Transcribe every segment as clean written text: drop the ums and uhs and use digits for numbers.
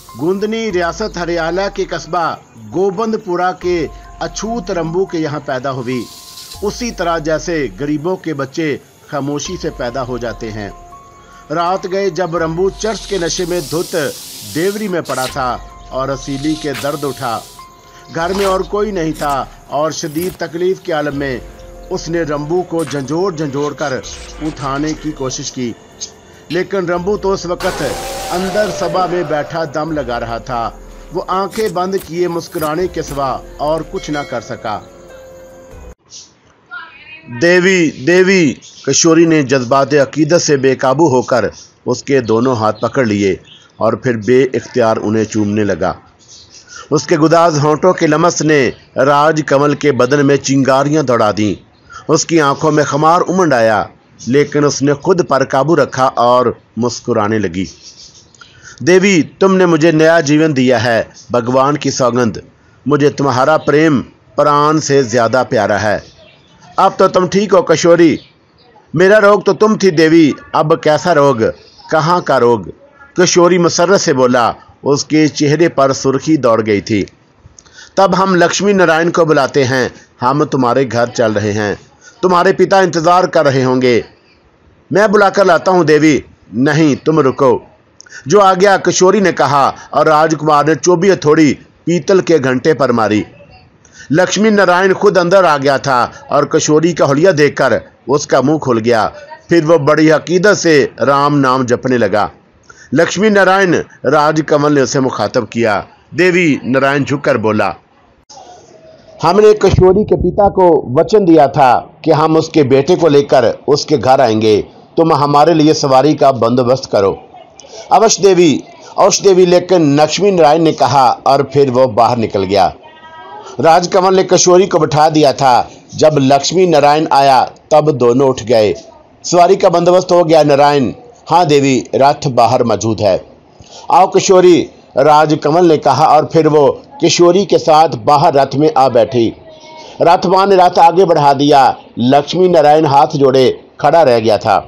गुंदनी रियासत हरियाणा के कस्बा गोबंदपुरा के अछूत रंबू के यहाँ पैदा हुई। उसी तरह जैसे गरीबों के बच्चे खामोशी से पैदा हो जाते हैं। रात गए जब रंबू चर्च के नशे में धुत देवरी में पड़ा था और असीली के दर्द उठा। घर में और कोई नहीं था और शदीद तकलीफ के आलम में उसने रंबू को झंझोड़ कर उठाने की कोशिश की, लेकिन रंबू तो उस वक्त अंदर सभा में बैठा दम लगा रहा था। वो आंखें बंद किए मुस्कुराने के सिवा और कुछ ना कर सका। देवी देवी किशोरी ने जज्बात अकीदत से बेकाबू होकर उसके दोनों हाथ पकड़ लिए और फिर बेइख्तियार उन्हें चूमने लगा। उसके गुदाज होंठों के लमस ने राज कमल के बदन में चिंगारियां दौड़ा दी। उसकी आंखों में खमार उमड़ आया, लेकिन उसने खुद पर काबू रखा और मुस्कुराने लगी। देवी, तुमने मुझे नया जीवन दिया है। भगवान की सौगंध, मुझे तुम्हारा प्रेम प्राण से ज़्यादा प्यारा है। अब तो तुम ठीक हो किशोरी। मेरा रोग तो तुम थी देवी, अब कैसा रोग, कहाँ का रोग? किशोरी मसर्रत से बोला। उसके चेहरे पर सुर्खी दौड़ गई थी। तब हम लक्ष्मी नारायण को बुलाते हैं। हम तुम्हारे घर चल रहे हैं। तुम्हारे पिता इंतज़ार कर रहे होंगे। मैं बुलाकर लाता हूँ देवी। नहीं, तुम रुको। जो आ गया, किशोरी ने कहा और राजकुमार ने चोबी हथौड़ी पीतल के घंटे पर मारी। लक्ष्मी नारायण खुद अंदर आ गया था और किशोरी का हुलिया देखकर उसका मुंह खुल गया। फिर वो बड़ी अकीदत से राम नाम जपने लगा। लक्ष्मी नारायण, राजकमल ने उसे मुखातब किया। देवी नारायण झुककर बोला, हमने किशोरी के पिता को वचन दिया था कि हम उसके बेटे को लेकर उसके घर आएंगे। तुम हमारे लिए सवारी का बंदोबस्त करो। अवश्य देवी, लेकिन लक्ष्मी नारायण ने कहा और फिर वो बाहर निकल गया। राजकमल ने किशोरी को बिठा दिया था। जब लक्ष्मी नारायण आया तब दोनों उठ गए। सवारी का बंदोबस्त हो गया नारायण? हाँ देवी, रथ बाहर मौजूद है। आओ किशोरी, राजकमल ने कहा और फिर वो किशोरी के साथ बाहर रथ में आ बैठी। रथवान ने रथ आगे बढ़ा दिया। लक्ष्मी नारायण हाथ जोड़े खड़ा रह गया था।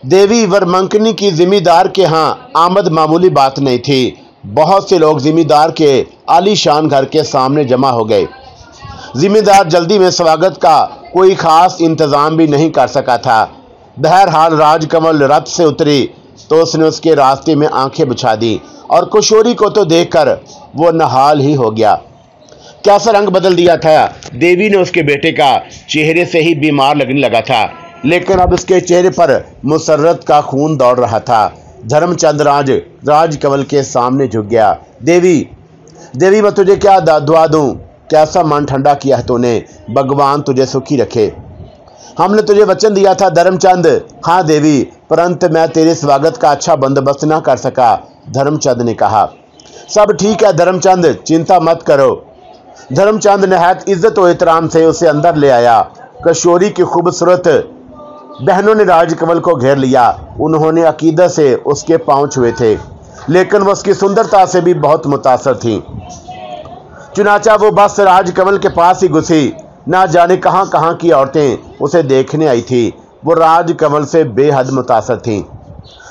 देवी, वरमंकनी की जिम्मेदार के यहाँ आमद मामूली बात नहीं थी। बहुत से लोग जिम्मेदार के आलीशान घर के सामने जमा हो गए। जिम्मेदार जल्दी में स्वागत का कोई खास इंतजाम भी नहीं कर सका था। बहरहाल राजकमल रथ से उतरी तो उसने उसके रास्ते में आंखें बिछा दी और किशोरी को तो देखकर वो नहाल ही हो गया। कैसा रंग बदल दिया था। देवी ने उसके बेटे का चेहरे से ही बीमार लगने लगा था, लेकिन अब उसके चेहरे पर मुसर्रत का खून दौड़ रहा था। धर्मचंद राजकमल के सामने झुक गया। देवी, मैं तुझे क्या दुआ दूं? कैसा मन ठंडा किया है तूने। भगवान तुझे सुखी रखे। हमने तुझे वचन दिया था धर्मचंद। हाँ देवी, परंतु मैं तेरे स्वागत का अच्छा बंदोबस्त ना कर सका। धर्मचंद ने कहा। सब ठीक है धर्मचंद, चिंता मत करो। धर्मचंद नहायत इज्जत और एहतराम से उसे अंदर ले आया। किशोरी की खूबसूरत बहनों ने राजकमल को घेर लिया। उन्होंने अकीदत से उसके पांव छुए थे, लेकिन वह उसकी सुंदरता से भी बहुत मुतासर थी। चुनाचा वो बस राजकमल के पास ही घुसी। ना जाने कहां कहां की औरतें उसे देखने आई थी। वो राजकमल से बेहद मुतासर थीं।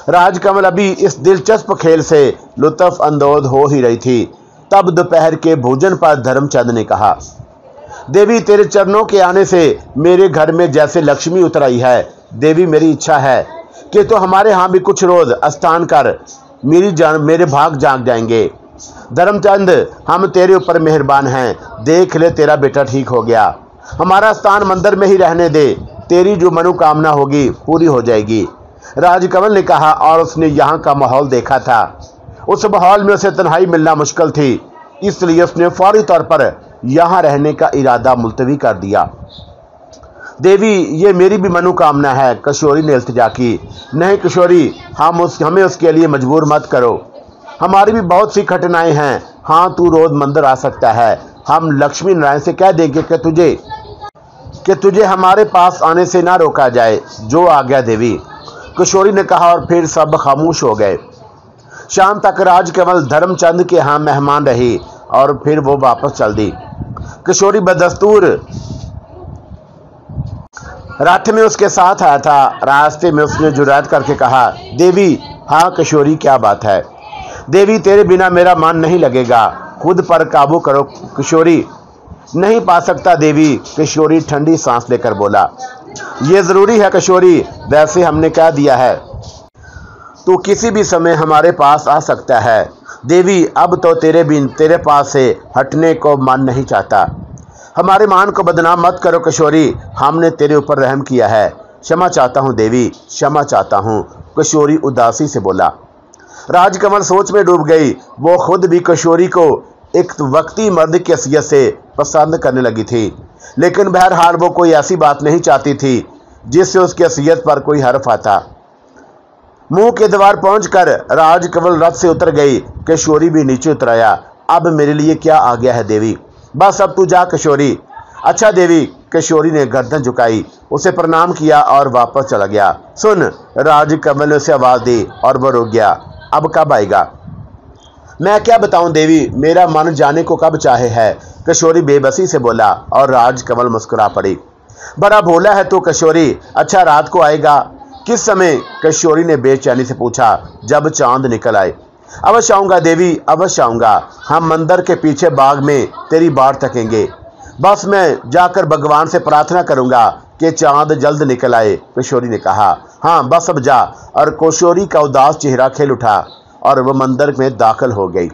राजकमल अभी इस दिलचस्प खेल से लुत्फ अंदोज हो ही रही थी। तब दोपहर के भोजन पर धर्मचंद ने कहा, देवी, तेरे चरणों के आने से मेरे घर में जैसे लक्ष्मी उतर आई है। देवी, मेरी इच्छा है कि तो हमारे यहाँ भी कुछ रोज स्नान कर मेरे भाग जाग जाएंगे। धर्मचंद, हम तेरे ऊपर मेहरबान हैं। देख ले, तेरा बेटा ठीक हो गया। हमारा स्थान मंदिर में ही रहने दे। तेरी जो मनोकामना होगी पूरी हो जाएगी। राजकमल ने कहा और उसने यहाँ का माहौल देखा था। उस माहौल में उसे तन्हाई मिलना मुश्किल थी, इसलिए उसने फौरी तौर पर यहाँ रहने का इरादा मुलतवी कर दिया। देवी, ये मेरी भी मनोकामना है। किशोरी ने इल्तिजा की। नहीं किशोरी, हमें उसके लिए मजबूर मत करो। हमारी भी बहुत सी कठिनाई हैं। हाँ, तू रोज मंदिर आ सकता है। हम लक्ष्मी नारायण से कह देंगे कि तुझे हमारे पास आने से ना रोका जाए। जो आ गया देवी, किशोरी ने कहा और फिर सब खामोश हो गए। शाम तक राजकमल धर्मचंद के यहाँ मेहमान रही और फिर वो वापस चल दी। किशोरी बदस्तूर रथ में उसके साथ आया था। रास्ते में उसने जुर्रत करके कहा, देवी, हाँ किशोरी, क्या बात है? देवी तेरे बिना मेरा मन नहीं लगेगा, खुद पर काबू करो किशोरी। नहीं पा सकता देवी, किशोरी ठंडी सांस लेकर बोला। ये जरूरी है किशोरी, वैसे हमने कह दिया है तू किसी भी समय हमारे पास आ सकता है। देवी अब तो तेरे पास से हटने को मन नहीं चाहता। हमारे मान को बदनाम मत करो किशोरी, हमने तेरे ऊपर रहम किया है। क्षमा चाहता हूँ देवी, क्षमा चाहता हूँ, किशोरी उदासी से बोला। राजकमल सोच में डूब गई। वो खुद भी किशोरी को एक वक्ती मर्द की हैसियत से पसंद करने लगी थी, लेकिन बहरहाल वो कोई ऐसी बात नहीं चाहती थी जिससे उसकी हैसियत पर कोई हर्फ आता। मुंह के द्वार पहुंचकर राजकमल रथ से उतर गई। किशोरी भी नीचे उतर आया। अब मेरे लिए क्या आ गया है देवी, बस अब तू जा किशोरी। अच्छा देवी, किशोरी ने गर्दन झुकाई, उसे प्रणाम किया और वापस चला गया। सुन, राजकमल ने उसे आवाज दी और वह रुक गया। अब कब आएगा? मैं क्या बताऊं देवी, मेरा मन जाने को कब चाहे है, किशोरी बेबसी से बोला और राजकमल मुस्कुरा पड़ी। बड़ा भोला है तू किशोरी। अच्छा रात को आएगा? किस समय? किशोरी ने बेचैनी से पूछा। जब चांद निकल आए। अवश्य आऊंगा देवी, अवश्य आऊंगा। हम मंदिर के पीछे बाग में तेरी बाट तकेंगे। बस मैं जाकर भगवान से प्रार्थना करूंगा कि चांद जल्द निकल आए, किशोरी ने कहा। हाँ बस अब जा। और किशोरी का उदास चेहरा खिल उठा और वह मंदिर में दाखिल हो गई।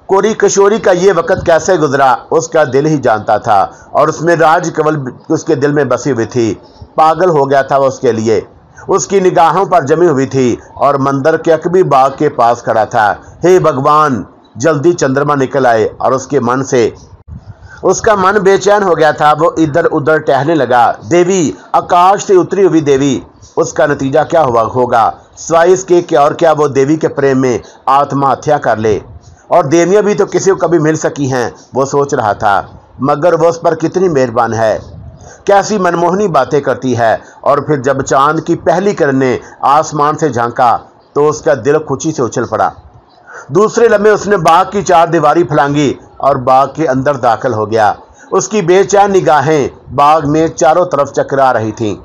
कोरी किशोरी का ये वक्त कैसे गुजरा उसका दिल ही जानता था, और उसमें राजकमल उसके दिल में बसी हुई थी। पागल हो गया था वह उसके लिए, उसकी निगाहों पर जमी हुई थी और मंदिर के अकबी बाग के पास खड़ा था। हे भगवान, जल्दी चंद्रमा निकल आए। और उसका मन बेचैन हो गया था। वो इधर उधर टहलने लगा। देवी, आकाश से उतरी हुई देवी, उसका नतीजा क्या होगा? स्वाइस इसके क्या और क्या वो देवी के प्रेम में आत्महत्या कर ले? और देवियां भी तो किसी को कभी मिल सकी हैं, वो सोच रहा था। मगर वो उस पर कितनी मेहरबान है, कैसी मनमोहनी बातें करती है। और फिर जब चांद की पहली किरण ने आसमान से झांका तो उसका दिल खुशी से उछल पड़ा। दूसरे लम्हे उसने बाग की चार दीवारी फलांगी और बाग के अंदर दाखिल हो गया। उसकी बेचैन निगाहें बाग में चारों तरफ चकरा रही थीं।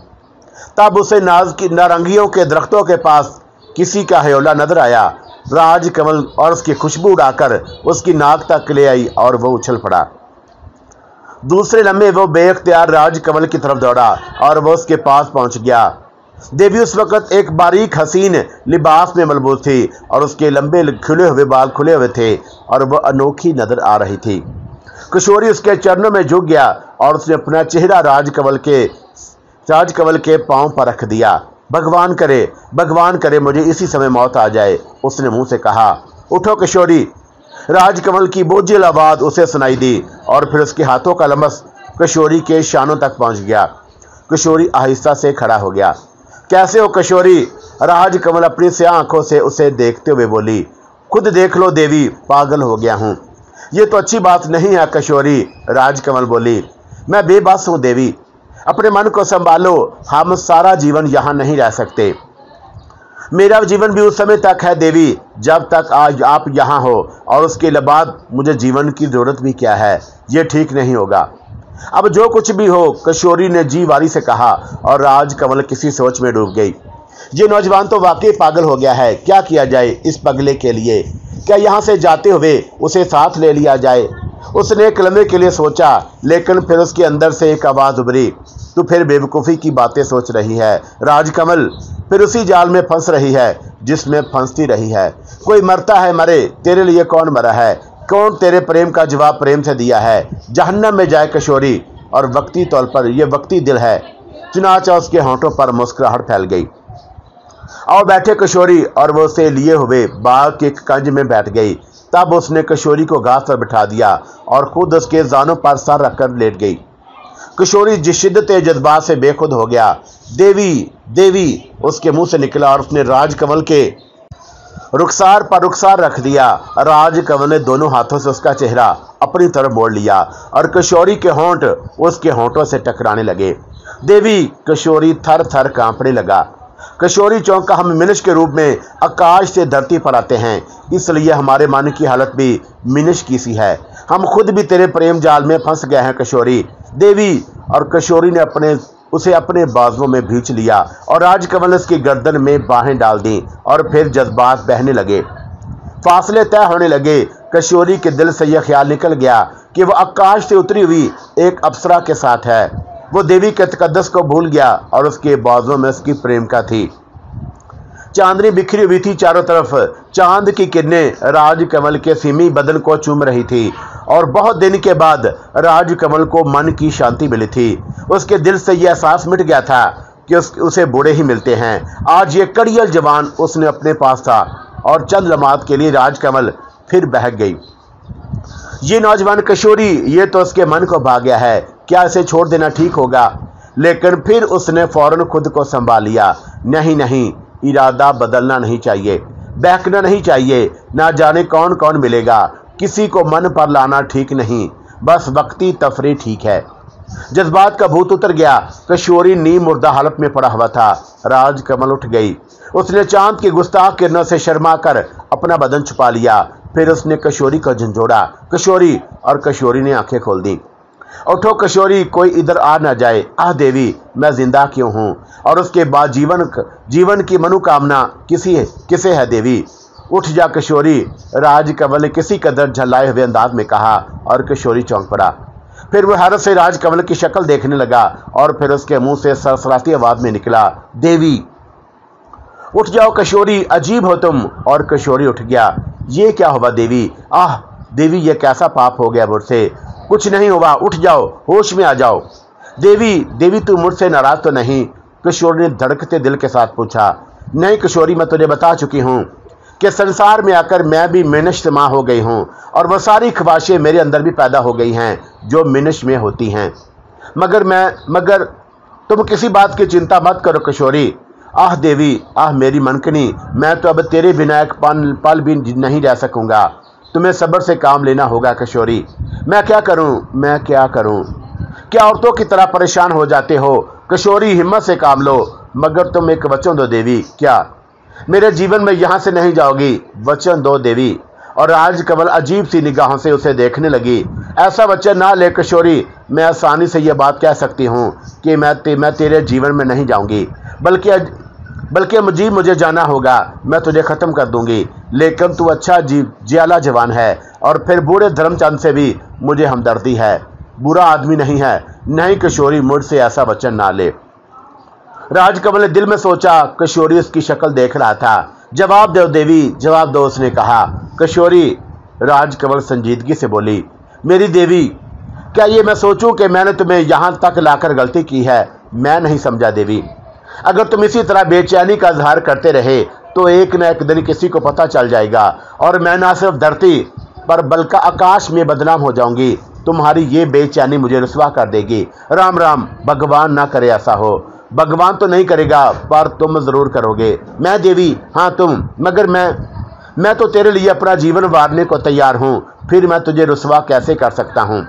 तब उसे नारंगियों के दरख्तों के पास किसी का हयोला नजर आया। राजकमल और उसकी खुशबू उड़ाकर उसकी नाक तक ले आई और वह उछल पड़ा। दूसरे लम्हे वो बेख्तियार राजकमल की तरफ दौड़ा और वह उसके पास पहुंच गया। देवी उस वक्त एक बारीक हसीन लिबास में मलबूस थी और उसके लंबे खुले हुए बाल खुले हुए थे और वह अनोखी नजर आ रही थी। किशोरी उसके चरणों में झुक गया और उसने अपना चेहरा राजकमल के पांव पर रख दिया। भगवान करे मुझे इसी समय मौत आ जाए, उसने मुंह से कहा। उठो किशोरी। राजकमल की बोझिल आवाज उसे सुनाई दी और फिर उसके हाथों का लमस किशोरी के शानों तक पहुंच गया। किशोरी आहिस्ता से खड़ा हो गया। कैसे हो किशोरी? राजकमल अपनी स्याह आंखों से उसे देखते हुए बोली। खुद देख लो देवी, पागल हो गया हूं। ये तो अच्छी बात नहीं है किशोरी, राजकमल बोली। मैं बेबस हूं देवी, अपने मन को संभालो, हम सारा जीवन यहाँ नहीं रह सकते। मेरा जीवन भी उस समय तक है देवी जब तक आज आप यहाँ हो, और उसके बाद मुझे जीवन की जरूरत भी क्या है? ये ठीक नहीं होगा। अब जो कुछ भी हो, किशोरी ने जी वारी से कहा और राजकमल किसी सोच में डूब गई। ये नौजवान तो वाकई पागल हो गया है। क्या किया जाए इस पगले के लिए? क्या यहाँ से जाते हुए उसे साथ ले लिया जाए? उसने एक लम्हे के लिए सोचा, लेकिन फिर उसके अंदर से एक आवाज़ उभरी। तू फिर बेवकूफ़ी की बातें सोच रही है राजकमल, फिर उसी जाल में फंस रही है जिसमें फंसती रही है। कोई मरता है मरे, तेरे लिए कौन मरा है? कौन तेरे प्रेम का जवाब प्रेम से दिया है? जहन्नम में जाए किशोरी, और वक्ती तौर पर यह वक्ती दिल है। चुनाचा उसके होंठों पर मुस्कुराहट फैल गई। आओ बैठे किशोरी, और वो उसे लिए हुए बाग के कंज में बैठ गई। तब उसने किशोरी को घास पर बिठा दिया और खुद उसके जानों पर सर रखकर लेट गई। किशोरी जिस शिद्दत जज्बात से बेखुद हो गया। देवी देवी उसके मुंह से निकला और उसने राजकमल के रुखसार पर रुखसार रख दिया। राजकमल ने दोनों हाथों से उसका चेहरा अपनी तरफ मोड़ लिया और किशोरी के होंठ उसके होंठों से टकराने लगे। देवी, किशोरी थर थर कांपने लगा। किशोरी चौंका। हम मनुष्य के रूप में आकाश से धरती पर आते हैं, इसलिए हमारे मन की हालत भी मनुष्य की सी है। हम खुद भी तेरे प्रेम जाल में फंस गए हैं किशोरी। देवी, और किशोरी ने उसे अपने बाजुओं में भींच लिया और राजकमल उसकी गर्दन में बाहें डाल दी और फिर जज्बात बहने लगे। फासले तय होने लगे। किशोरी के दिल से यह ख्याल निकल गया कि वह आकाश से उतरी हुई एक अप्सरा के साथ है। वो देवी के तकद्दस को भूल गया और उसके बाजुओं में उसकी प्रेमिका थी। चांदनी बिखरी हुई थी चारों तरफ। चांद की किरणें राजकमल के सीमी बदन को चूम रही थी और बहुत दिन के बाद राजकमल को मन की शांति मिली थी। उसके दिल से यह एहसास मिट गया था कि उसे बूढ़े ही मिलते हैं। आज ये कड़ियल जवान उसने अपने पास था और चंद लम्हात के लिए राजकमल फिर बहक गई। ये नौजवान किशोरी, ये तो उसके मन को भा गया है, क्या इसे छोड़ देना ठीक होगा? लेकिन फिर उसने फौरन खुद को संभाल लिया। नहीं नहीं, इरादा बदलना नहीं चाहिए, बहकना नहीं चाहिए। ना जाने कौन कौन मिलेगा, किसी को मन पर लाना ठीक नहीं, बस वक्ती तफरी ठीक है। जज्बात का भूत उतर गया। किशोरी नीम मुर्दा हालत में पड़ा हुआ था। राजकमल उठ गई। उसने चांद की गुस्ताख किरणों से शर्मा कर अपना बदन छुपा लिया। फिर उसने किशोरी को झंझोड़ा, किशोरी, और किशोरी ने आंखें खोल दी। उठो किशोरी, कोई इधर आ ना जाए। आह देवी, मैं जिंदा क्यों हूँ? और उसके बाद जीवन की मनोकामना किसे है देवी? उठ जा किशोरी, राजकमल ने किसी कदर झल्लाए हुए अंदाज में कहा और किशोरी चौंक पड़ा। फिर वह हैरत से राजकमल की शक्ल देखने लगा और फिर उसके मुंह से सरसराती आवाज में निकला, देवी। उठ जाओ किशोरी, अजीब हो तुम। और किशोरी उठ गया। ये क्या हुआ देवी? आह देवी, ये कैसा पाप हो गया मुझसे? कुछ नहीं हुआ, उठ जाओ, होश में आ जाओ। देवी तू मुझसे नाराज तो नहीं? किशोरी ने धड़कते दिल के साथ पूछा। नहीं किशोरी, मैं तुझे बता चुकी हूँ कि संसार में आकर मैं भी मिनश-मा हो गई हूँ और वह सारी ख्वाहिशें मेरे अंदर भी पैदा हो गई हैं जो मिनश में होती हैं। मगर तुम किसी बात की चिंता मत करो किशोरी। आह देवी, आह मेरी मनकनी, मैं तो अब तेरे बिना एक पल भी नहीं रह सकूंगा। तुम्हें सब्र से काम लेना होगा किशोरी। मैं क्या करूं? क्या औरतों की तरह परेशान हो जाते हो? किशोरी, हिम्मत से काम लो। मगर तुम एक वचन दो देवी। क्या? मेरे जीवन में यहाँ से नहीं जाओगी? वचन दो देवी। और राजकमल अजीब सी निगाहों से उसे देखने लगी। ऐसा वचन ना ले किशोरी, मैं आसानी से यह बात कह सकती हूँ कि मैं तेरे जीवन में नहीं जाऊँगी, बल्कि मुझे जाना होगा। मैं तुझे ख़त्म कर दूंगी। लेकिन तू अच्छा जियाला जवान है और फिर बूढ़े धर्मचंद से भी मुझे हमदर्दी है, बुरा आदमी नहीं है। नहीं किशोरी, मुझसे ऐसा वचन ना ले। राजकमल ने दिल में सोचा। किशोरी उसकी शक्ल देख रहा था। जवाब दो देवी, जवाब दो, उसने कहा। किशोरी, राजकमल संजीदगी से बोली, मेरी देवी, क्या ये मैं सोचूं कि मैंने तुम्हें यहाँ तक लाकर गलती की है? मैं नहीं समझा देवी। अगर तुम इसी तरह बेचैनी का इजहार करते रहे तो एक न एक दिन किसी को पता चल जाएगा और मैं ना सिर्फ धरती पर बल्कि आकाश में बदनाम हो जाऊंगी। तुम्हारी ये बेचैनी मुझे रुसवा कर देगी। राम राम, भगवान ना करे ऐसा हो। भगवान तो नहीं करेगा, पर तुम जरूर करोगे। मैं देवी, हाँ तुम। मगर मैं तो तेरे लिए अपना जीवन वारने को तैयार हूँ। फिर मैं तुझे रुसवा कैसे कर सकता हूँ?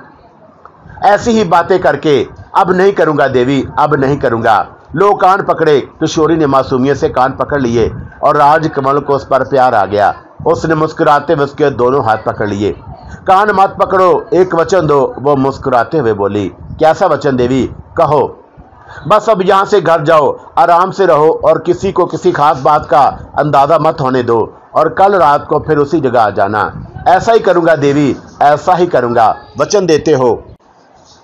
ऐसी ही बातें करके अब नहीं करूँगा देवी, अब नहीं करूँगा। लो कान पकड़े। किशोरी ने मासूमियत से कान पकड़ लिए और राजकमल को उस पर प्यार आ गया। उसने मुस्कुराते हुए उसके दोनों हाथ पकड़ लिए। कान मत पकड़ो, एक वचन दो, वो मुस्कुराते हुए बोली। कैसा वचन देवी? कहो। बस अब यहाँ से घर जाओ, आराम से रहो और किसी को किसी खास बात का अंदाजा मत होने दो और कल रात को फिर उसी जगह आ जाना। ऐसा ही करूँगा देवी, ऐसा ही करूँगा। वचन देते हो?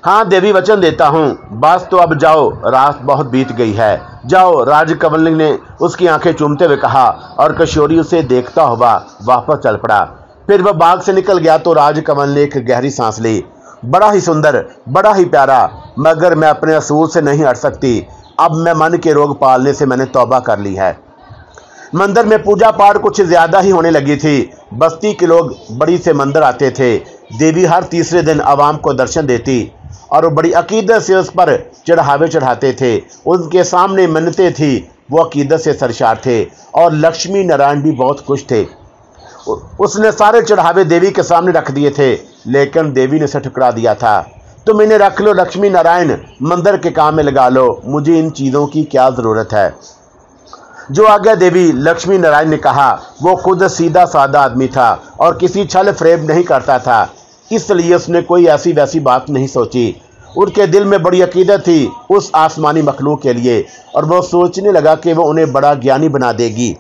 हाँ देवी, वचन देता हूँ। बस तो अब जाओ, रात बहुत बीत गई है। जाओ, राजकमल ने उसकी आंखें चूमते हुए कहा और किशोरी उसे देखता हुआ वापस चल पड़ा। फिर वह बाग से निकल गया तो राजकमल ने एक गहरी सांस ली। बड़ा ही सुंदर, बड़ा ही प्यारा, मगर मैं अपने असूल से नहीं हट सकती। अब मैं मन के रोग पालने से मैंने तौबा कर ली है। मंदिर में पूजा पाठ कुछ ज्यादा ही होने लगी थी। बस्ती के लोग बड़ी से मंदिर आते थे। देवी हर तीसरे दिन आवाम को दर्शन देती और वो बड़ी अकीदत से उस पर चढ़ावे चढ़ाते थे। उनके सामने मन्नतें थी, वो अकीदत से सरशार थे और लक्ष्मी नारायण भी बहुत खुश थे। उसने सारे चढ़ावे देवी के सामने रख दिए थे, लेकिन देवी ने उसे ठुकरा दिया था। तुम इन्हें रख लो लक्ष्मी नारायण, मंदिर के काम में लगा लो, मुझे इन चीज़ों की क्या ज़रूरत है। जो आज्ञा देवी, लक्ष्मी नारायण ने कहा। वो खुद सीधा साधा आदमी था और किसी छल फरेब नहीं करता था, इसलिए उसने कोई ऐसी वैसी बात नहीं सोची। उनके दिल में बड़ी अकीदत थी उस आसमानी मखलूक के लिए और वो सोचने लगा कि वो उन्हें बड़ा ज्ञानी बना देगी।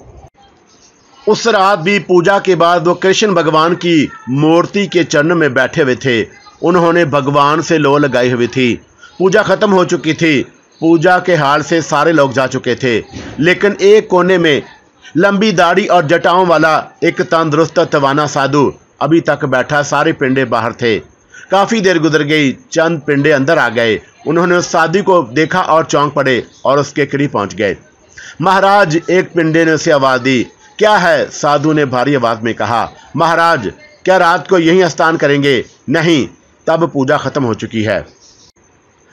उस रात भी पूजा के बाद वो कृष्ण भगवान की मूर्ति के चरण में बैठे हुए थे। उन्होंने भगवान से लो लगाई हुई थी। पूजा खत्म हो चुकी थी। पूजा के हाल से सारे लोग जा चुके थे, लेकिन एक कोने में लंबी दाढ़ी और जटाओं वाला एक तंदुरुस्त तवाना साधु अभी तक बैठा। सारे पिंडे बाहर थे। काफ़ी देर गुजर गई, चंद पिंडे अंदर आ गए। उन्होंने उस साधु को देखा और चौंक पड़े और उसके करीब पहुंच गए। महाराज, एक पिंडे ने उसे आवाज़ दी। क्या है? साधु ने भारी आवाज़ में कहा। महाराज, क्या रात को यहीं स्नान करेंगे? नहीं, तब पूजा खत्म हो चुकी है।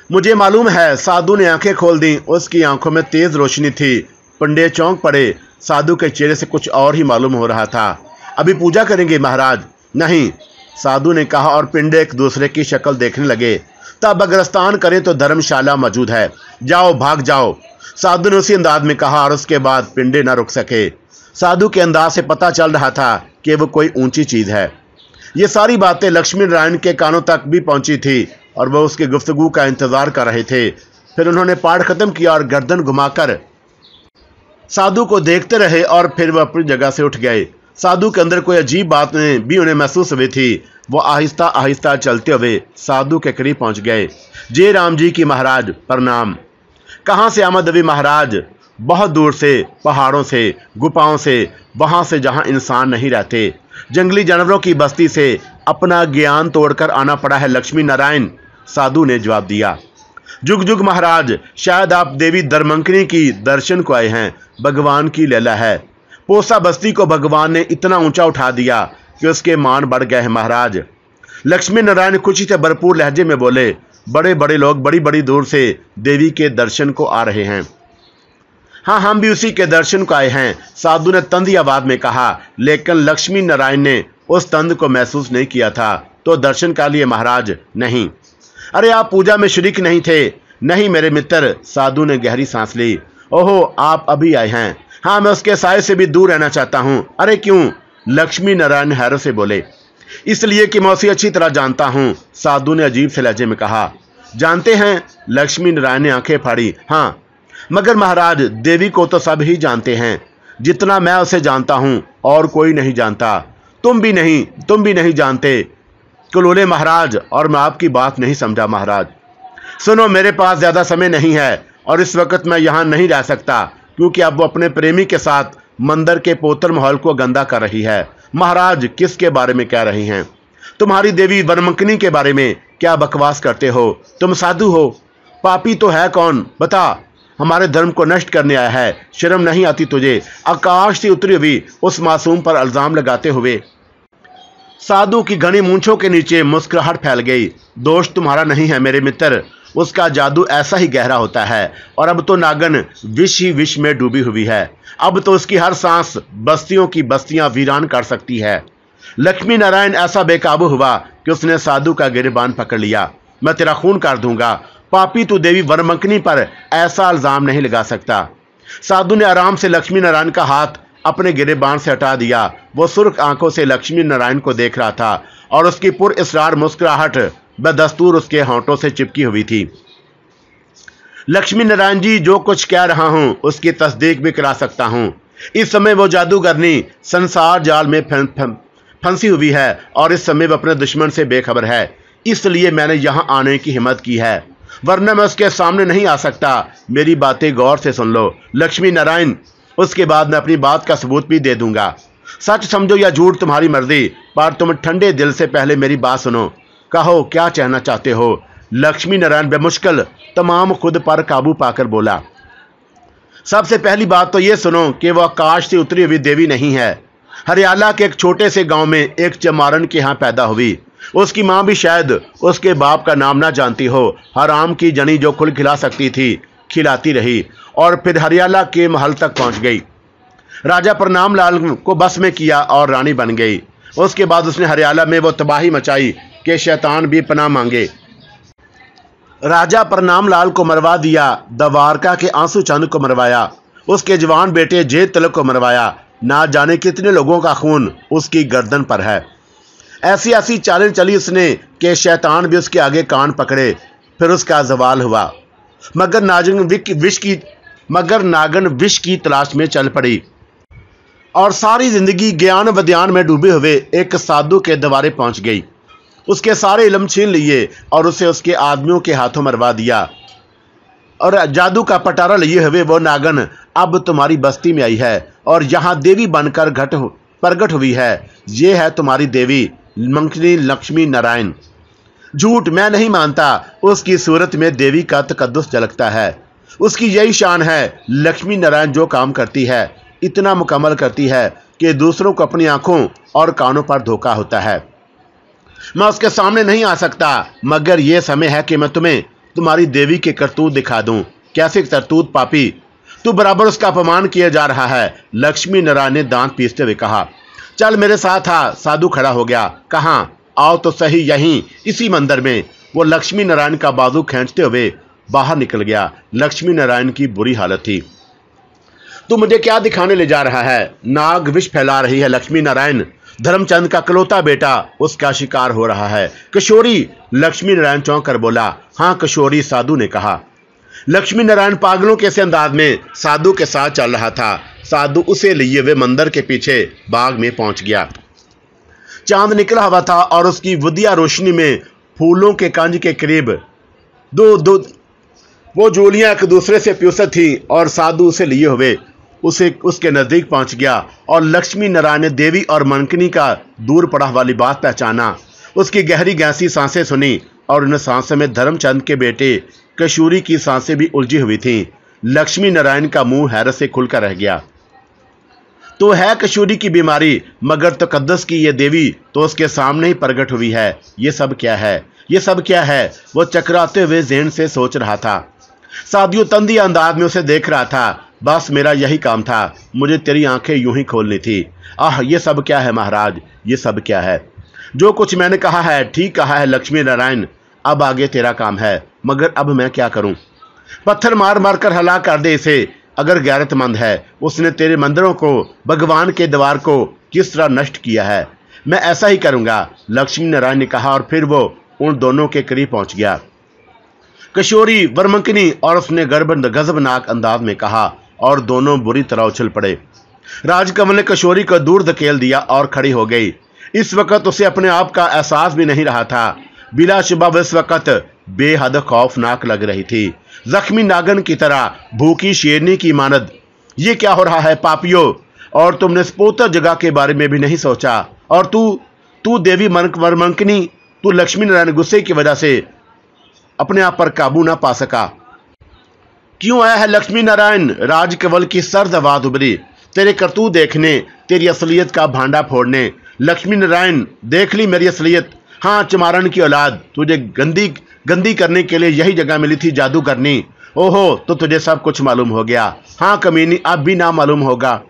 मुझे मालूम है। साधु ने आंखें खोल दी। उसकी आंखों में तेज रोशनी थी। पिंडे चौंक पड़े। साधु के चेहरे से कुछ और ही मालूम हो रहा था। अभी पूजा करेंगे महाराज? नहीं, साधु ने कहा, और पिंडे एक दूसरे की शक्ल देखने लगे। तब अगर स्नान करें तो धर्मशाला मौजूद है, जाओ, भाग जाओ, साधु ने उसी अंदाज में कहा। और उसके बाद पिंडे न रुक सके। साधु के अंदाज से पता चल रहा था कि वो कोई ऊंची चीज़ है। ये सारी बातें लक्ष्मी नारायण के कानों तक भी पहुंची थी और वह उसकी गुफ्तगू का इंतजार कर रहे थे। फिर उन्होंने पाठ खत्म किया और गर्दन घुमाकर साधु को देखते रहे और फिर वह अपनी जगह से उठ गए। साधु के अंदर कोई अजीब बात भी उन्हें महसूस हुई थी। वो आहिस्ता आहिस्ता चलते हुए साधु के करीब पहुंच गए। जय राम जी की महाराज, प्रणाम। कहाँ से आमद हुई महाराज? बहुत दूर से, पहाड़ों से, गुफाओं से, वहाँ से जहाँ इंसान नहीं रहते, जंगली जानवरों की बस्ती से अपना ज्ञान तोड़कर आना पड़ा है लक्ष्मी नारायण, साधु ने जवाब दिया। जुग जुग महाराज, शायद आप देवी दरमंकनी की दर्शन को आए हैं। भगवान की लीला है। पोसा बस्ती को भगवान ने इतना ऊंचा उठा दिया कि उसके मान बढ़ गए हैं महाराज। लक्ष्मी नारायण खुशी से भरपूर लहजे में बोले। बड़े बड़े लोग बड़ी बड़ी दूर से देवी के दर्शन को आ रहे हैं। हाँ, हम भी उसी के दर्शन को आए हैं, साधु ने तंदी आवाज में कहा। लेकिन लक्ष्मी नारायण ने उस तंद को महसूस नहीं किया था। तो दर्शन का लिए महाराज? नहीं। अरे, आप पूजा में शरीक नहीं थे? नहीं मेरे मित्र, साधु ने गहरी सांस ली। ओहो, आप अभी आए हैं? हाँ, मैं उसके साय से भी दूर रहना चाहता हूँ। अरे क्यों? लक्ष्मी नारायण हैरत से बोले। इसलिए कि मैं उसे अच्छी तरह जानता हूँ, साधु ने अजीब से लहजे में कहा। जानते हैं? लक्ष्मी नारायण ने आंखें फाड़ी। हाँ, मगर महाराज, देवी को तो सब ही जानते हैं। जितना मैं उसे जानता हूँ और कोई नहीं जानता। तुम भी नहीं जानते कुलोले महाराज, और मैं आपकी बात नहीं समझा महाराज। सुनो, मेरे पास ज़्यादा समय नहीं है और इस वक्त मैं यहाँ नहीं रह सकता, क्योंकि अब वो अपने प्रेमी के साथ मंदिर के पोतर माहौल को गंदा कर रही है। महाराज, किसके बारे में कह रही हैं? तुम्हारी देवी वनमंकनी के बारे में। क्या बकवास करते हो? तुम साधु हो? पापी तो है कौन? बता। हमारे धर्म को नष्ट करने आया है। शर्म नहीं आती तुझे? आकाश से उतरी हुई उस मासूम पर इल्जाम लगाते हुए। साधु की घनी मूंछों के नीचे मुस्कुराहट फैल गई। दोष तुम्हारा नहीं है मेरे मित्र, उसका जादू ऐसा ही गहरा होता है। और अब तो नागन विष ही विष में डूबी हुई है। अब तो उसकी हर सांस बस्तियों की बस्तियां वीरान कर सकती है। लक्ष्मी नारायण ऐसा बेकाबू हुआ कि उसने साधु का गिरबान पकड़ लिया। मैं तेरा खून कर दूंगा। पापी, तू देवी वनमंकनी पर ऐसा इल्जाम नहीं लगा सकता। साधु ने आराम से लक्ष्मी नारायण का हाथ अपने गिरबान से हटा दिया। वो सुर्ख आंखों से लक्ष्मी नारायण को देख रहा था और उसकी पुरअसरार मुस्कुराहट बदस्तूर उसके होंठों से चिपकी हुई थी। लक्ष्मी नारायण जी, जो कुछ कह रहा हूं उसकी तस्दीक भी करा सकता हूं। इस समय वो जादूगरनी संसार जाल में फंसी हुई है और इस समय वो अपने दुश्मन से बेखबर है। इसलिए मैंने यहाँ आने की हिम्मत की है, वरना मैं उसके सामने नहीं आ सकता। मेरी बातें गौर से सुन लो लक्ष्मी नारायण, उसके बाद मैं अपनी बात का सबूत भी दे दूंगा। सच समझो या झूठ, तुम्हारी मर्जी, पर तुम ठंडे दिल से पहले मेरी बात सुनो। कहो, क्या कहना चाहते हो? लक्ष्मी नारायण बेमुश्किल तमाम खुद पर काबू पाकर बोला। सबसे पहली बात तो ये सुनो कि वह आकाश से उतरी हुई देवी नहीं है। हरियाला के एक छोटे से गांव में एक चमारन के यहाँ पैदा हुई। उसकी माँ भी शायद उसके बाप का नाम ना जानती हो। हराम की जनी जो खुल खिला सकती थी खिलाती रही और फिर हरियाला के महल तक पहुंच गई। राजा प्रणाम लाल को बस में किया और रानी बन गई। उसके बाद उसने हरियाला में वो तबाही मचाई कि शैतान भी पनाह मांगे। राजा प्रणाम लाल को मरवा दिया, दवारका के आंसू चंद को मरवाया, उसके जवान बेटे जेत तिलक को मरवाया। ना जाने कितने लोगों का खून उसकी गर्दन पर है। ऐसी ऐसी चालें चली उसने कि शैतान भी उसके आगे कान पकड़े। फिर उसका जवाल हुआ, मगर नागन विष की तलाश में चल पड़ी। और सारी जिंदगी ज्ञान विज्ञान में डूबे हुए एक साधु के द्वारे पहुंच गई। उसके सारे इल्म छीन लिए और उसे उसके आदमियों के हाथों मरवा दिया। और जादू का पटारा लिए हुए वो नागन अब तुम्हारी बस्ती में आई है और यहाँ देवी बनकर प्रकट हुई है। ये है तुम्हारी देवी मंकनी लक्ष्मी नारायण। झूठ मैं नहीं मानता, उसकी सूरत में देवी का तकद्दुस झलकता है। उसकी यही शान है। लक्ष्मी नारायण जो काम करती है इतना मुकम्मल करती है कि दूसरों को अपनी आंखों और कानों पर धोखा होता है। मैं उसके सामने नहीं आ सकता, मगर यह समय है कि मैं तुम्हें तुम्हारी देवी के करतूत दिखा दूं। कैसे करतूत पापी, तू बराबर उसका अपमान किया जा रहा है। लक्ष्मी नारायण ने दांत पीसते हुए कहा। चल मेरे साथ आ। साधु खड़ा हो गया। कहाँ? आओ तो सही, यहीं इसी मंदिर में। वो लक्ष्मी नारायण का बाजू खींचते हुए बाहर निकल गया। लक्ष्मी नारायण की बुरी हालत थी। तू मुझे क्या दिखाने ले जा रहा है? नाग विष फैला रही है लक्ष्मी नारायण। धर्मचंद का कलौता बेटा उसका शिकार हो रहा है। किशोरी, लक्ष्मी नारायण चौंक कर बोला। हाँ किशोरी, साधु ने कहा। लक्ष्मी नारायण पागलों के से अंदाज में साधु के साथ चल रहा था। साधु उसे लिए हुए मंदिर के पीछे बाग में पहुंच गया। चांद निकला हुआ था और उसकी विद्या रोशनी में फूलों के कंज के करीब दो वो जोलियां एक दूसरे से प्युसत थी और साधु उसे लिए हुए उसके नजदीक पहुंच गया और लक्ष्मी नारायण ने देवी और मनकनी का दूर पड़ा वाली बात पहचाना। उसकी गहरी गहसी सांसें सुनी और उन सांसों में धर्मचंद के बेटे किशोरी की सांसें भी उलझी हुई थीं। लक्ष्मी नारायण का मुंह हैरत से खुलकर रह गया। तो है किशोरी की बीमारी, मगर तकद्दुस की ये देवी तो उसके सामने ही प्रकट हुई है। ये सब क्या है? ये सब क्या है? वो चकराते हुए ज़हन से सोच रहा था। साधु तंदी अंदाज में उसे देख रहा था। बस मेरा यही काम था, मुझे तेरी आंखें यूं ही खोलनी थी। आह, ये सब क्या है महाराज? ये सब क्या है? जो कुछ मैंने कहा है ठीक कहा है लक्ष्मी नारायण। अब आगे तेरा काम है, मगर अब मैं क्या करूं? पत्थर मार मार कर हला कर दे इसे। अगर गैरतमंद है, उसने तेरे मंदिरों को, भगवान के द्वार को किस तरह नष्ट किया है। मैं ऐसा ही करूंगा, लक्ष्मी नारायण ने कहा और फिर वो उन दोनों के करीब पहुंच गया। किशोरी, वरमंकनी और उसने गजबनाक अंदाज में कहा और दोनों बुरी तरह उछल पड़े। राजकमल ने किशोरी को दूर धकेल दिया और खड़ी हो गई। इस वक्त उसे अपने आप का एहसास भी नहीं रहा था। बिलाशुबा इस वक्त बेहद खौफनाक लग रही थी, जख्मी नागन की तरह, भूखी शेरनी की मानद। ये क्या हो रहा है पापियों? और तुमने स्पोतर जगह के बारे में भी नहीं सोचा। और तू देवी वरमंकनी, तू लक्ष्मी नारायण गुस्से की वजह से अपने आप पर काबू ना पा सका। क्यों आया है लक्ष्मी नारायण? राजकवल की सर्द आवाज उभरी। तेरे करतूत देखने, तेरी असलियत का भांडा फोड़ने। लक्ष्मी नारायण, देख ली मेरी असलियत। हाँ, चमारण की औलाद, तुझे गंदी करने के लिए यही जगह मिली थी जादू करनी। ओहो, तो तुझे सब कुछ मालूम हो गया। हाँ कमीनी, अब भी ना मालूम होगा।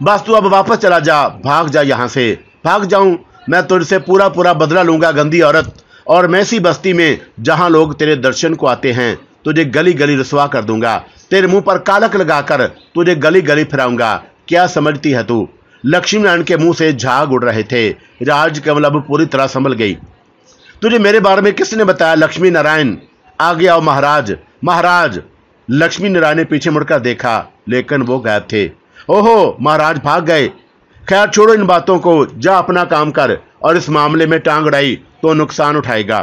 बस तू अब वापस चला जा, भाग जा यहाँ से। भाग जाऊं? मैं तुझसे पूरा बदला लूंगा गंदी औरत। और मैं इसी बस्ती में जहां लोग तेरे दर्शन को आते हैं तुझे गली गली रसवा कर दूंगा। तेरे मुंह पर कालक लगाकर तुझे गली गली फिराऊंगा। क्या समझती है तू? लक्ष्मी नारायण के मुंह से झाग उड़ रहे थे। राजकमल अब पूरी तरह संभल गई। तुझे मेरे बारे में किसने बताया लक्ष्मी नारायण? आगे आओ महाराज। महाराज, लक्ष्मी नारायण ने पीछे मुड़कर देखा, लेकिन वो गायब थे। ओहो, महाराज भाग गए। खैर छोड़ो इन बातों को, जा अपना काम कर। और इस मामले में टांग अड़ाई तो नुकसान उठाएगा।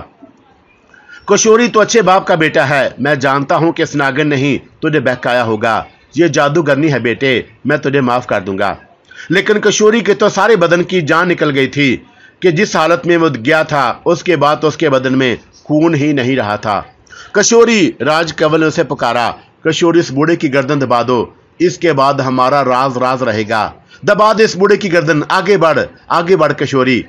किशोरी, तो अच्छे बाप का बेटा है। मैं जानता हूं कि इस नागन ने ही तुझे बहकाया होगा। ये जादूगरनी है बेटे, मैं तुझे माफ कर दूंगा। लेकिन किशोरी के तो सारे बदन की जान निकल गई थी कि जिस हालत में वो गया था उसके बाद उसके बदन में खून ही नहीं रहा था। किशोरी, राजकवल ने उसे पुकारा। किशोरी, इस बूढ़े की गर्दन दबा दो, इसके बाद हमारा राज रहेगा। दबा दे इस बूढ़े की गर्दन। आगे बढ़ किशोरी।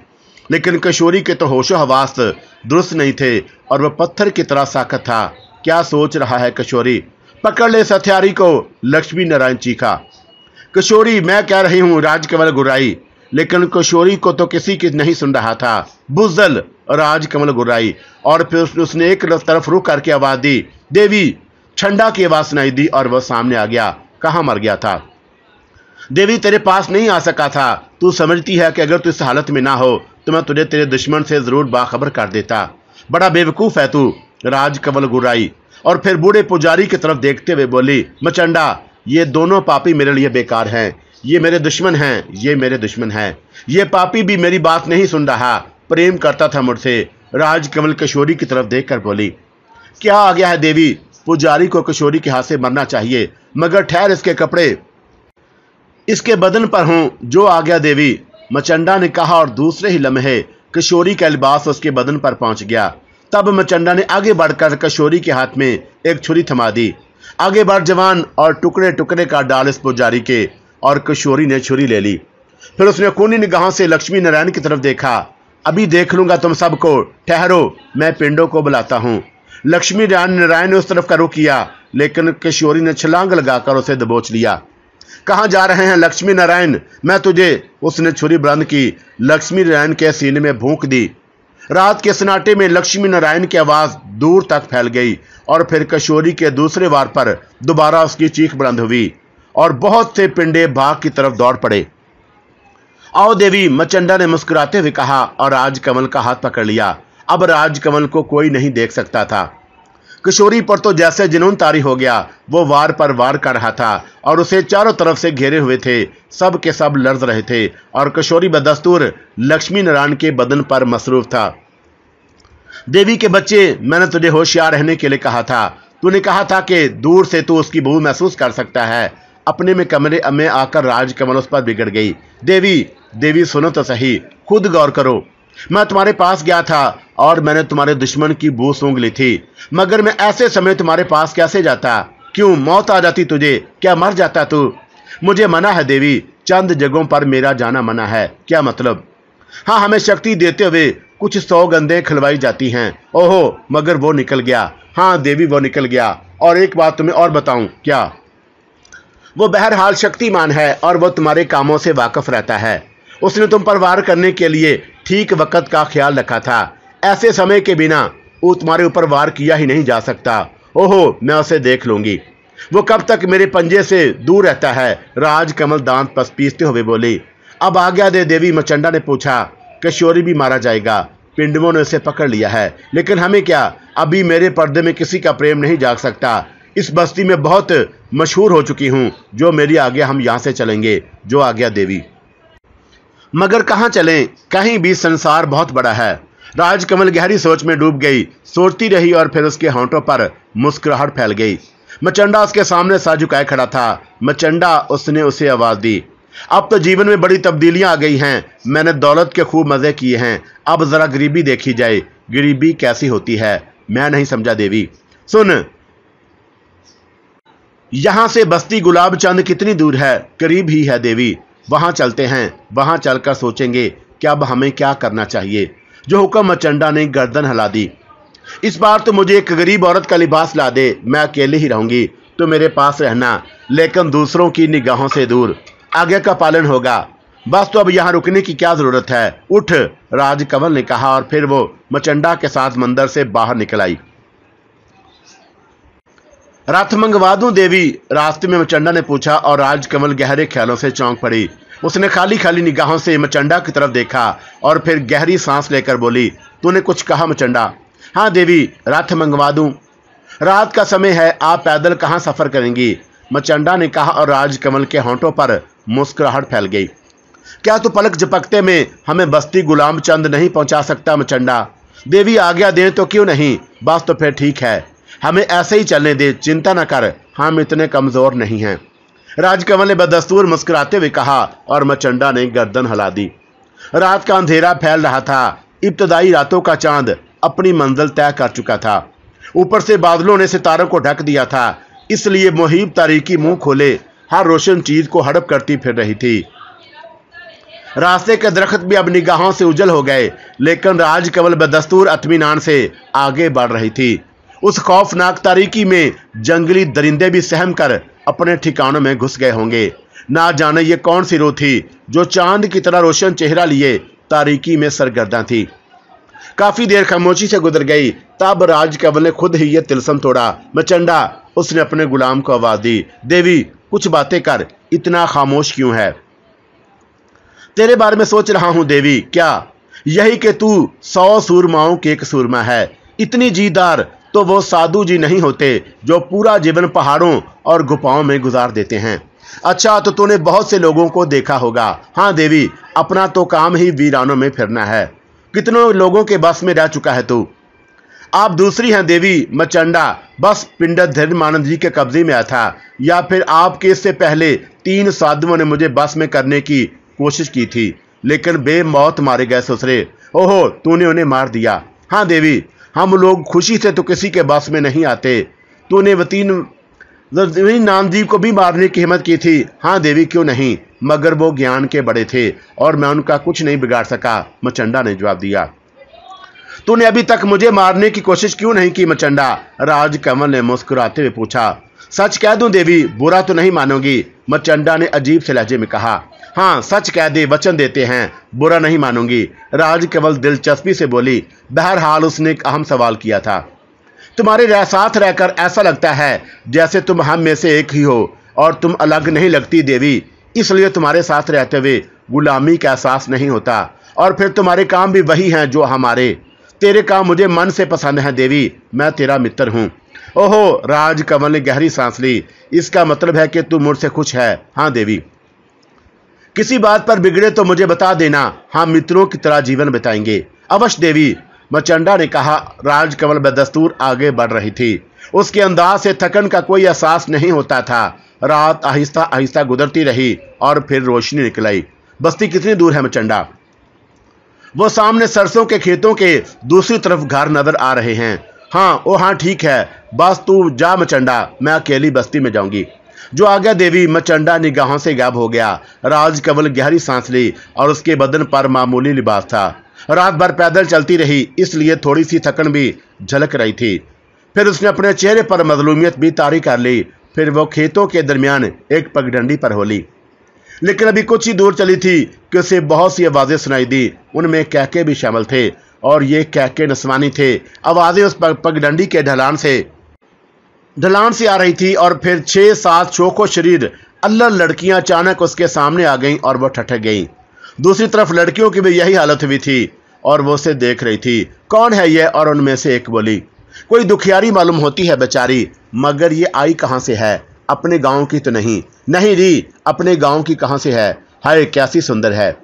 लेकिन किशोरी के तो होशो हवास दुरुस्त नहीं थे और वह पत्थर की तरह साख्त था। क्या सोच रहा है किशोरी? पकड़ ले इस हथियारी को, लक्ष्मी नारायण चीखा। किशोरी, मैं कह रही हूं, राजकमल गुर्राई। लेकिन किशोरी को तो किसी की नहीं सुन रहा था। बुज़ल, राजकमल गुर्राई। और फिर उसने एक तरफ रुख करके आवाज दी। देवी, ठंडा की आवाज सुनाई दी और वह सामने आ गया। कहाँ मर गया था? देवी, तेरे पास नहीं आ सका था। तू समझती है कि अगर तू इस हालत में ना हो तो मैं तुझे तेरे दुश्मन से जरूर बाखबर कर देता। बड़ा बेवकूफ है तू, राजकमल गुर्राई। और फिर बूढ़े पुजारी की तरफ देखते हुए बोली, मचंडा, ये दोनों पापी मेरे लिए बेकार हैं। ये मेरे दुश्मन हैं, ये मेरे दुश्मन हैं। ये पापी भी मेरी बात नहीं सुन रहा, प्रेम करता था मुझसे। राजकमल किशोरी की तरफ देखकर बोली, क्या आ गया है देवी? पुजारी को किशोरी के हाथ से मरना चाहिए, मगर ठहर, इसके कपड़े इसके बदन पर हों। जो आ गया देवी, मचंडा ने कहा, और दूसरे ही लम्हे किशोरी का लिबास उसके बदन पर पहुंच गया। तब मचंडा ने आगे बढ़कर किशोरी के हाथ में एक छुरी थमा दी। आगे बढ़ जवान, और टुकड़े टुकड़े का डाल इस पुजारी के। और किशोरी ने छुरी ले ली। फिर उसने खूनी निगाहों से लक्ष्मी नारायण की तरफ देखा। अभी देख लूंगा तुम सबको, ठहरो, मैं पिंडों को बुलाता हूं। लक्ष्मी नारायण ने उस तरफ का रुख किया, लेकिन किशोरी ने छलांग लगाकर उसे दबोच लिया। कहाँ जा रहे हैं लक्ष्मी नारायण? मैं तुझे। उसने छुरी बुलंद की, लक्ष्मी नारायण के सीने में भूंक दी। रात के सन्नाटे में लक्ष्मी नारायण की आवाज दूर तक फैल गई, और फिर किशोरी के दूसरे वार पर दोबारा उसकी चीख बुलंद हुई, और बहुत से पिंडे भाग की तरफ दौड़ पड़े। आओ देवी, मचंडा ने मुस्कुराते हुए कहा, और राजकमल का हाथ पकड़ लिया। अब राजकमल को कोई नहीं देख सकता था। किशोरी पर तो जैसे जुनून तारी हो गया। वो वार पर वार कर रहा था, और उसे चारों तरफ से घेरे हुए थे। सब के सब लड़ रहे थे, और किशोरी बदस्तूर लक्ष्मी नारायण के बदन पर मसरूफ था। देवी के बच्चे, मैंने तुझे होशियार रहने के लिए कहा था। तूने कहा था कि दूर से तू उसकी बू महसूस कर सकता है। अपने में कमरे में आकर राजकमल उस पर बिगड़ गई। देवी सुनो तो सही, खुद गौर करो। मैं तुम्हारे पास गया था, और मैंने तुम्हारे दुश्मन की बू सूंघ ली थी, मगर मैं ऐसे समय तुम्हारे पास कैसे जाता? क्यों, मौत आ जाती तुझे? क्या मर जाता तू? मुझे मना है देवी, चंद जगहों पर मेरा जाना मना है। क्या मतलब? हाँ, हमें शक्ति देते हुए कुछ सौगंधें खिलवाई जाती हैं। ओहो, मगर वो निकल गया। हाँ देवी, वो निकल गया। और एक बात तुम्हें और बताऊं। क्या? वो बहरहाल शक्तिमान है, और वो तुम्हारे कामों से वाकिफ रहता है। उसने तुम पर वार करने के लिए ठीक वक्त का ख्याल रखा था। ऐसे समय के बिना वो तुम्हारे ऊपर वार किया ही नहीं जा सकता। ओहो, मैं उसे देख लूंगी। वो कब तक मेरे पंजे से दूर रहता है? राजकमल दांत पीसते हुए बोली। अब आज्ञा दे देवी, मचंडा ने पूछा। किशोरी भी मारा जाएगा, पिंडवों ने उसे पकड़ लिया है, लेकिन हमें क्या? अभी मेरे पर्दे में किसी का प्रेम नहीं जाग सकता। इस बस्ती में बहुत मशहूर हो चुकी हूं। जो मेरी आज्ञा, हम यहां से चलेंगे। जो आज्ञा देवी। मगर कहाँ चलें? कहीं भी, संसार बहुत बड़ा है। राजकमल गहरी सोच में डूब गई। सोचती रही, और फिर उसके होंठों पर मुस्कुराहट फैल गई। मचंडा उसके सामने सर झुकाए खड़ा था। मचंडा, उसने उसे आवाज दी। अब तो जीवन में बड़ी तब्दीलियां आ गई हैं। मैंने दौलत के खूब मजे किए हैं, अब जरा गरीबी देखी जाए। गरीबी कैसी होती है? मैं नहीं समझा देवी। सुन, यहां से बस्ती गुलाब चंद कितनी दूर है? करीब ही है देवी। वहां चलते हैं, वहां चलकर सोचेंगे कि अब हमें क्या करना चाहिए। जो हुक्म। मचंडा ने गर्दन हिला दी। इस बार तो मुझे एक गरीब औरत का लिबास ला दे। मैं अकेले ही रहूंगी, तो मेरे पास रहना, लेकिन दूसरों की निगाहों से दूर। आज्ञा का पालन होगा। बस तो अब यहाँ रुकने की क्या जरूरत है? उठ, राजकमल ने कहा, और फिर वो मचंडा के साथ मंदिर से बाहर निकल आई। रथ मंगवा दूं देवी? रास्ते में मचंडा ने पूछा, और राजकमल गहरे ख्यालों से चौंक पड़ी। उसने खाली खाली निगाहों से मचंडा की तरफ देखा, और फिर गहरी सांस लेकर बोली, तूने कुछ कहा मचंडा? हाँ देवी, रथ मंगवा दूं? रात का समय है, आप पैदल कहाँ सफर करेंगी? मचंडा ने कहा, और राजकमल के होंठों पर मुस्कुराहट फैल गई। क्या तू पलक झपकते में हमें बस्ती गुलाम चंद नहीं पहुंचा सकता मचंडा? देवी आज्ञा दें तो क्यों नहीं? बस तो फिर ठीक है, हमें ऐसे ही चलने दे, चिंता न कर, हम इतने कमजोर नहीं हैं। राजकमल ने बदस्तूर मुस्कुराते हुए कहा, और मचंडा ने गर्दन हिला दी। रात का अंधेरा फैल रहा था। इब्तदाई रातों का चांद अपनी मंजिल तय कर चुका था। ऊपर से बादलों ने सितारों को ढक दिया था, इसलिए मुहीब तारीकी मुंह खोले हर रोशन चीज को हड़प करती फिर रही थी। रास्ते के दरख्त भी अब निगाहों से उजल हो गए, लेकिन राजकमल बदस्तूर इत्मीनान से आगे बढ़ रही थी। उस खौफनाक तारीकी में जंगली दरिंदे भी सहम कर अपने ठिकानों में घुस गए होंगे। ना जाने ये कौन सी रूह थी जो चांद की तरह रोशन चेहरा लिए तारीकी में सरगर्दा थी। काफी देर खामोशी से गुजर गई। तब राजकमल ने खुद ही ये तिलस्म तोड़ा। मचंडा, उसने अपने गुलाम को आवाज दी। देवी, कुछ बातें कर, इतना खामोश क्यों है? तेरे बारे में सोच रहा हूं देवी। क्या? यही कि तू 100 सूरमाओं के एक सूरमा है। इतनी जीदार तो वो साधु जी नहीं होते जो पूरा जीवन पहाड़ों और गुफाओं में गुजार देते हैं। अच्छा, तो तूने बहुत से लोगों को देखा होगा। हाँ देवी, अपना तो काम ही वीरानों में फिरना है। कितनों लोगों के बस में रह चुका है तू। आप दूसरी हैं देवी मचंडा, बस पिंडर मानव जी के कब्जे में आया था, या फिर आपके इससे पहले 3 साधुओं ने मुझे बस में करने की कोशिश की थी, लेकिन बेमौत मारे गए ससुरे। ओहो, तूने उन्हें मार दिया। हाँ देवी, हम लोग खुशी से तो किसी के बस में नहीं आते। तूने वतीन नामजीव को भी मारने की हिम्मत की थी। हाँ देवी, क्यों नहीं, मगर वो ज्ञान के बड़े थे और मैं उनका कुछ नहीं बिगाड़ सका, मचंडा ने जवाब दिया। तूने अभी तक मुझे मारने की कोशिश क्यों नहीं की मचंडा, राजकमल ने मुस्कुराते हुए पूछा। सच कह दूं देवी, बुरा तो नहीं मानोगी, मचंडा ने अजीब से लहजे में कहा। हाँ सच कह दे, वचन देते हैं, बुरा नहीं मानूंगी, राजकमल दिलचस्पी से बोली। बहरहाल उसने एक अहम सवाल किया था। तुम्हारे साथ रहकर ऐसा लगता है जैसे तुम हम में से एक ही हो, और तुम अलग नहीं लगती देवी, इसलिए तुम्हारे साथ रहते हुए गुलामी का एहसास नहीं होता, और फिर तुम्हारे काम भी वही हैं जो हमारे। तेरे काम मुझे मन से पसंद हैं देवी, मैं तेरा मित्र हूँ। ओहो, राजकमल ने गहरी सांस ली। इसका मतलब है कि तू मुझसे खुश है। हाँ देवी। किसी बात पर बिगड़े तो मुझे बता देना, हम मित्रों की तरह जीवन बिताएंगे। अवश्य देवी, मचंडा ने कहा। राजकमल बदस्तूर आगे बढ़ रही थी। उसके अंदाज से थकन का कोई एहसास नहीं होता था। रात आहिस्ता आहिस्ता गुजरती रही और फिर रोशनी निकल आई। बस्ती कितनी दूर है मचंडा? वो सामने सरसों के खेतों के दूसरी तरफ घर नजर आ रहे हैं। हाँ, ओ हाँ ठीक है, बस तू जा मचंडा, मैं अकेली बस्ती में जाऊंगी। जो आ गया देवी, मचंडा निगाहों से गायब हो गया। राजकमल गहरी सांस ली और उसके बदन पर मामूली लिबास था। रात भर पैदल चलती रही, इसलिए थोड़ी सी थकन भी झलक रही थी। फिर उसने अपने चेहरे पर मजलूमियत भी तारी कर ली। फिर वो खेतों के दरमियान एक पगडंडी पर हो ली। लेकिन अभी कुछ ही दूर चली थी कि उसे बहुत सी आवाज़ें सुनाई दी। उनमें कैके भी शामिल थे, और ये कैके नस्वानी थे। आवाज़ें उस पगडंडी के ढलान से आ रही थी, और फिर 6-7 शोखो शरीर अल्लड़ लड़कियां अचानक उसके सामने आ गईं और वो ठठक गईं। दूसरी तरफ लड़कियों की भी यही हालत हुई थी और वो उसे देख रही थी। कौन है ये? और उनमें से एक बोली, कोई दुखियारी मालूम होती है बेचारी, मगर ये आई कहाँ से है? अपने गांव की तो नहीं? नहीं जी, अपने गांव की कहाँ से है? हाय कैसी सुंदर है।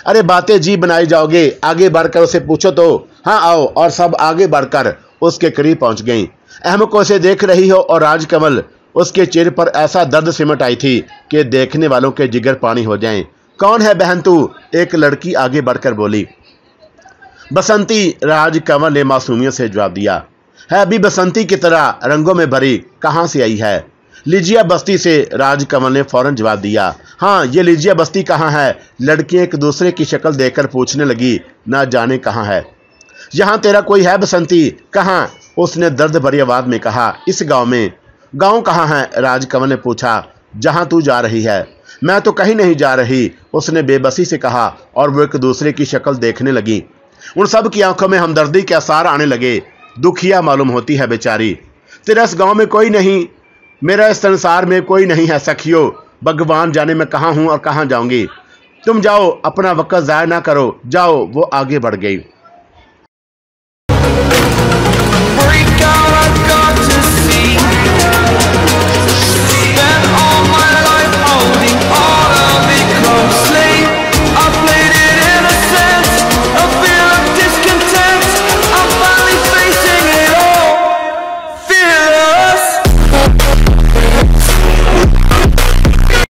अरे बातें जी बनाई जाओगे, आगे बढ़कर उसे पूछो तो। हाँ आओ। और सब आगे बढ़कर उसके करीब पहुंच गईं। अहमको उसे देख रही हो, और राजकमल उसके चेहरे पर ऐसा दर्द सिमट आई थी कि देखने वालों के जिगर पानी हो जाएं। कौन है बहन तू? एक लड़की आगे बढ़कर बोली। बसंती, राजकमल ने मासूमियत से जवाब दिया। है अभी बसंती की तरह रंगों में भरी, कहाँ से आई है? लिजिया बस्ती से, राजकमल ने फौरन जवाब दिया। हाँ, ये लिजिया बस्ती कहाँ है? लड़कियां एक दूसरे की शक्ल देखकर पूछने लगी। ना जाने कहाँ है। यहाँ तेरा कोई है बसंती? कहाँ? उसने दर्द भरी आवाज में कहा। इस गांव में। गांव कहाँ है? राजकमल ने पूछा। जहाँ तू जा रही है। मैं तो कहीं नहीं जा रही, उसने बेबसी से कहा, और वो एक दूसरे की शक्ल देखने लगी। उन सब की आंखों में हमदर्दी के आसार आने लगे। दुखिया मालूम होती है बेचारी। तेरा इस गांव में कोई नहीं, मेरा इस संसार में कोई नहीं है सखियो। भगवान जाने मैं कहाँ हूँ और कहाँ जाऊंगी। तुम जाओ, अपना वक्त ज़ाया ना करो, जाओ। वो आगे बढ़ गई।